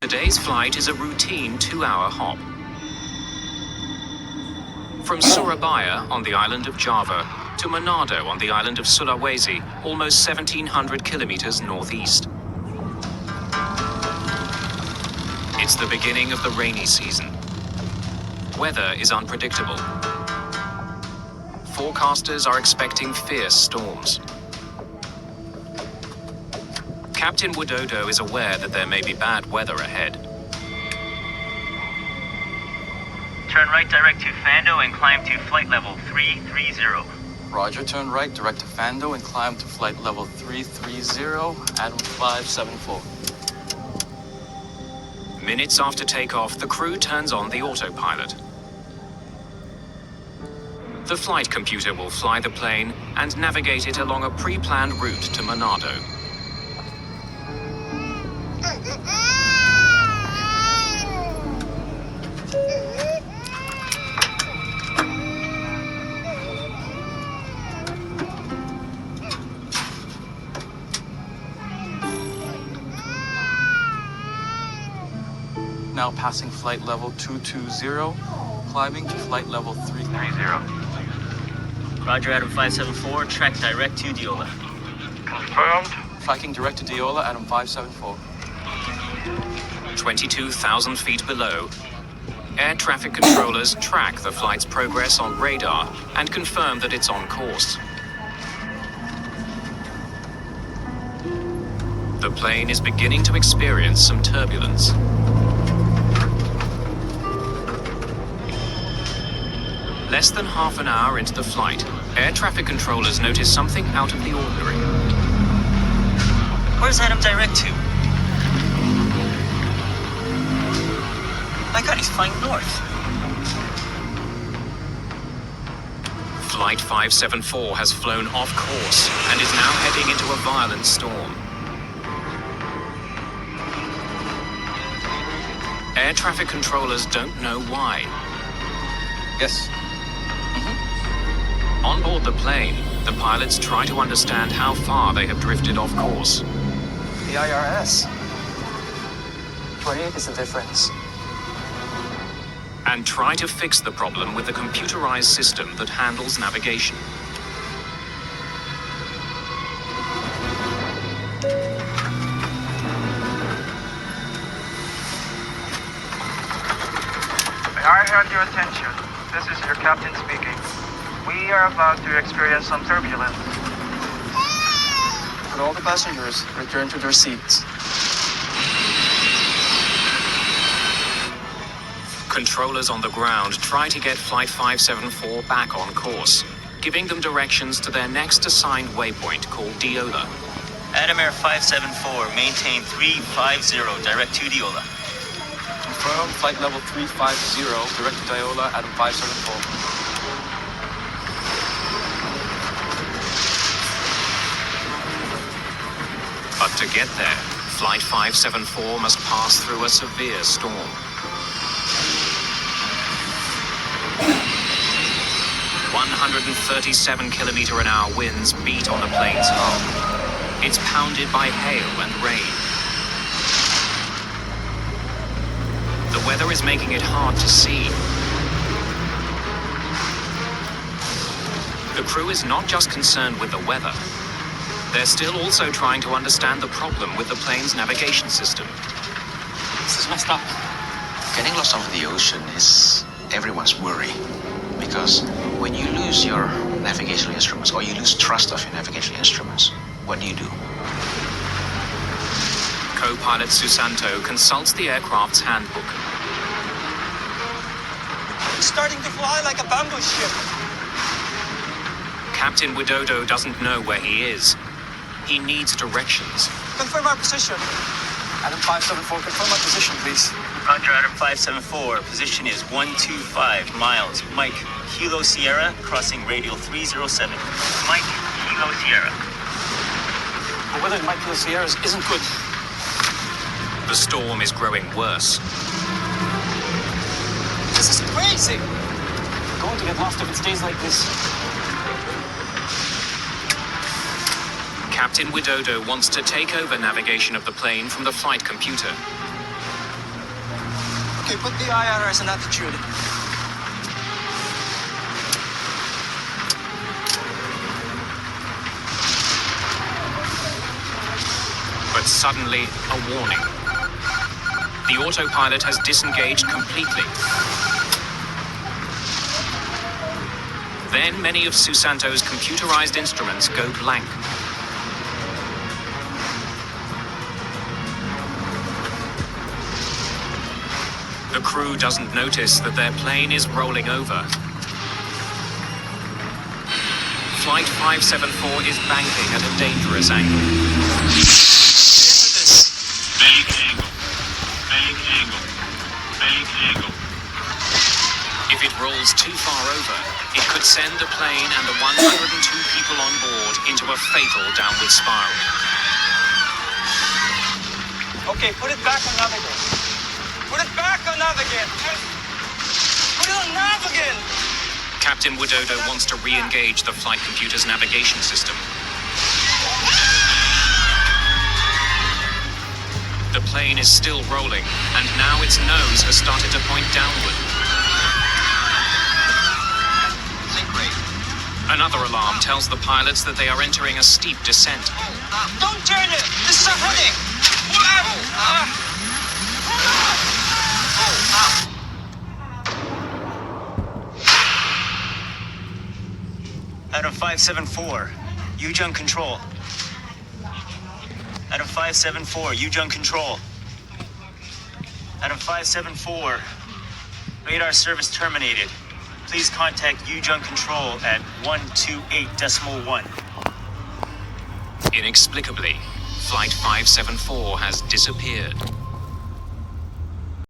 Today's flight is a routine 2-hour hop. From Surabaya on the island of Java to Manado on the island of Sulawesi, almost 1,700 kilometers northeast. It's the beginning of the rainy season. Weather is unpredictable. Forecasters are expecting fierce storms. Captain Widodo is aware that there may be bad weather ahead. Turn right direct to Fando and climb to flight level 330. Roger, turn right direct to Fando and climb to flight level 330, Adam 574. Minutes after takeoff, the crew turns on the autopilot. The flight computer will fly the plane and navigate it along a pre-planned route to Manado. Now passing flight level 220, climbing to flight level 330. Roger, Adam 574, track direct to Diola. Confirmed. Tracking direct to Diola, Adam 574. 22,000 feet below, air traffic controllers track the flight's progress on radar and confirm that it's on course. The plane is beginning to experience some turbulence. Less than half an hour into the flight, air traffic controllers notice something out of the ordinary. Where's Adam direct to? My God, he's flying north. Flight 574 has flown off course and is now heading into a violent storm. Air traffic controllers don't know why. Yes. On board the plane, the pilots try to understand how far they have drifted off course. The IRS. 28 is the difference. And try to fix the problem with the computerized system that handles navigation. May I have your attention? This is your captain speaking. We are about to experience some turbulence. And all the passengers return to their seats. Controllers on the ground try to get Flight 574 back on course, giving them directions to their next assigned waypoint called Diola. Adam Air 574, maintain 350, direct to Diola. Confirmed, flight level 350, direct to Diola, Adam 574. But to get there, Flight 574 must pass through a severe storm. "137-kilometer-an-hour winds beat on the plane's hull. It's pounded by hail and rain. The weather is making it hard to see. The crew is not just concerned with the weather. They're still also trying to understand the problem with the plane's navigation system. This is messed up. Getting lost over the ocean is everyone's worry, because when you lose your navigational instruments or you lose trust of your navigational instruments, what do? Co-pilot Susanto consults the aircraft's handbook. It's starting to fly like a bamboo ship. Captain Widodo doesn't know where he is. He needs directions. Confirm our position. Adam 574, confirm our position, please. Roger, Adam 574, position is 125 miles. Mike, Kilo Sierra, crossing radial 307. Mike, Kilo Sierra. The weather in Mike Kilo Sierra isn't good. The storm is growing worse. This is crazy. We're going to get lost if it stays like this. Captain Widodo wants to take over navigation of the plane from the flight computer. Okay, put the IRS in attitude. But suddenly, a warning. The autopilot has disengaged completely. Then many of Susanto's computerized instruments go blank. The crew doesn't notice that their plane is rolling over. Flight 574 is banking at a dangerous angle. Bank angle. Bank angle. Bank angle. If it rolls too far over, it could send the plane and the 102 people on board into a fatal downward spiral. Okay, put it back on navigate. Put it back on navigate. Put it on navigate. Captain Widodo wants to re-engage the flight computer's navigation system. The plane is still rolling, and now its nose has started to point downward. Another alarm tells the pilots that they are entering a steep descent. Don't turn it. This is a heading. Adam 574, Yujun Control. Adam 574, Yujun Control. Adam 574, radar service terminated. Please contact Yujun Control at 128.1. Inexplicably, Flight 574 has disappeared.